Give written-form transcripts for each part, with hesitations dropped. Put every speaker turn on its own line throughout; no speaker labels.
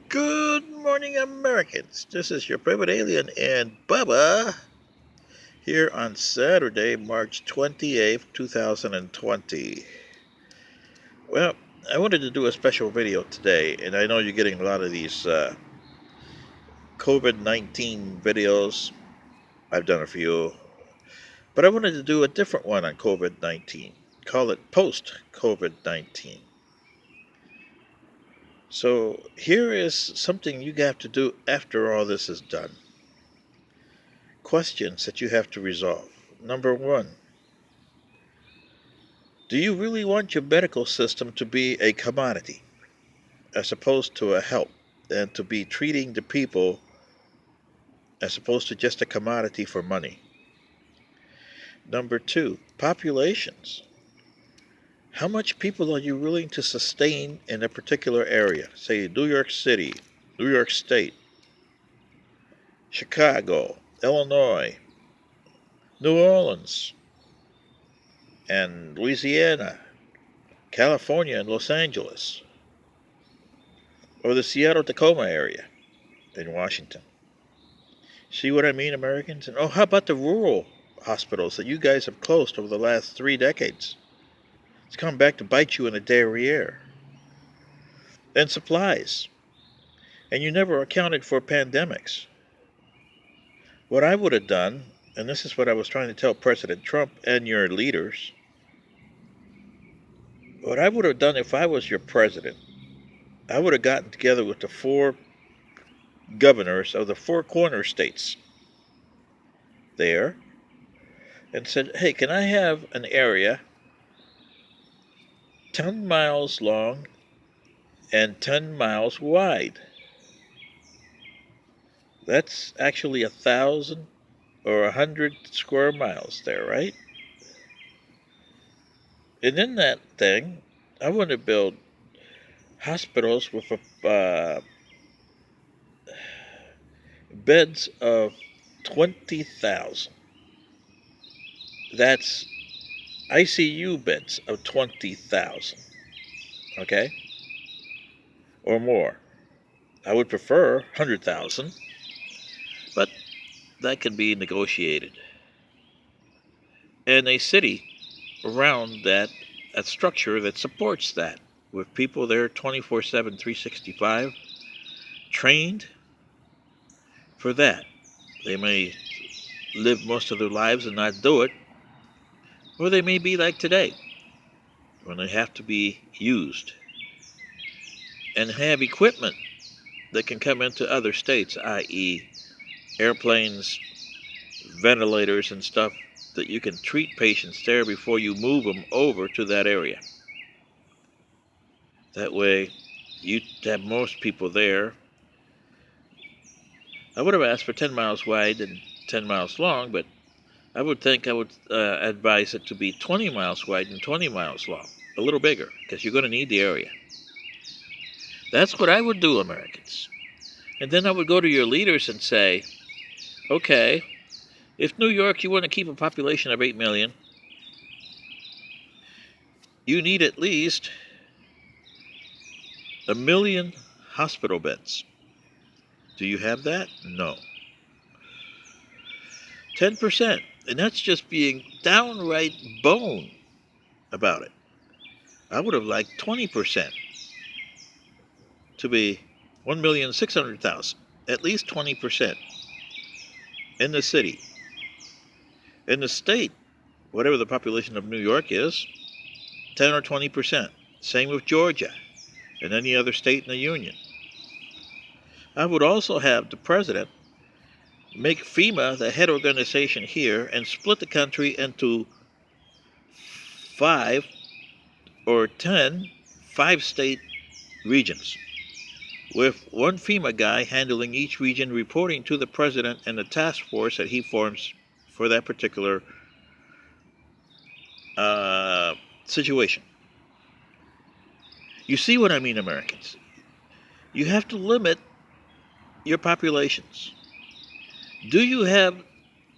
Good morning, Americans. This is your private alien and Bubba here on Saturday, March 28th, 2020. Well, I wanted to do a special video today, and I know you're getting a lot of these COVID 19 videos. I've done a few, but I wanted to do a different one on COVID 19. Call it post COVID 19. So, here is something you have to do after all this is done. Questions that you have to resolve. Number one, do you really want your medical system to be a commodity as opposed to a help and to be treating the people as opposed to just a commodity for money? Number two, populations. How much people are you willing to sustain in a particular area? Say New York City, New York State, Chicago, Illinois, New Orleans, and Louisiana, California, and Los Angeles, or the Seattle Tacoma area in Washington. See what I mean, Americans? And oh, how about the rural hospitals that you guys have closed over the last 3 decades? It's come back to bite you in the derriere. And supplies. And you never accounted for pandemics. What I would have done, and this is what I was trying to tell President Trump and your leaders, what I would have done if I was your president, I would have gotten together with the 4 governors of the 4 corner states there and said, hey, can I have an area 10 miles long and 10 miles wide? That's actually 1,000 or 100 square miles there, right? And in that thing, I want to build hospitals with beds of 20,000. That's ICU beds of 20,000, okay? Or more. I would prefer 100,000, but that can be negotiated. And a city around that, a structure that supports that, with people there 24/7, 365, trained for that. They may live most of their lives and not do it, or they may be like today, when they have to be used, and have equipment that can come into other states, i.e., airplanes, ventilators, and stuff that you can treat patients there before you move them over to that area. That way, you have most people there. I would have asked for 10 miles wide and 10 miles long, but I would advise it to be 20 miles wide and 20 miles long, a little bigger, because you're going to need the area. That's what I would do, Americans. And then I would go to your leaders and say, okay, if New York, you want to keep a population of 8 million, you need at least 1 million hospital beds. Do you have that? No. 10%. And that's just being downright bone about it. I would have liked 20% to be 1,600,000. At least 20% in the city. In the state, whatever the population of New York is, 10 or 20%. Same with Georgia and any other state in the union. I would also have the president make FEMA the head organization here and split the country into 5 or 10 5-state regions, with one FEMA guy handling each region, reporting to the president and the task force that he forms for that particular situation. You see what I mean, Americans? You have to limit your populations. Do you have,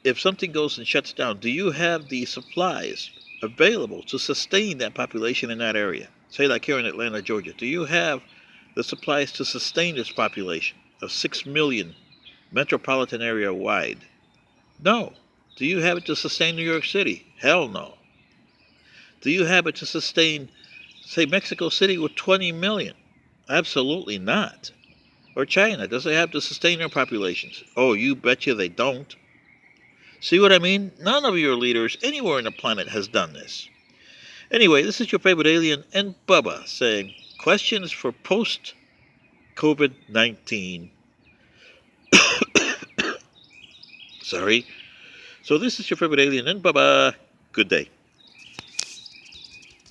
if something goes and shuts down, do you have the supplies available to sustain that population in that area? Say like here in Atlanta, Georgia. Do you have This applies to sustain this population of 6 million metropolitan area wide. No. Do you have it to sustain New York City? Hell no. Do you have it to sustain, say, Mexico City with 20 million? Absolutely not. Or China, does it have to sustain their populations? Oh, you betcha they don't. See what I mean? None of your leaders anywhere on the planet has done this. Anyway, this is your favorite alien and Bubba saying questions for post COVID-19. Sorry. So this is your favorite alien and Bubba. Good day.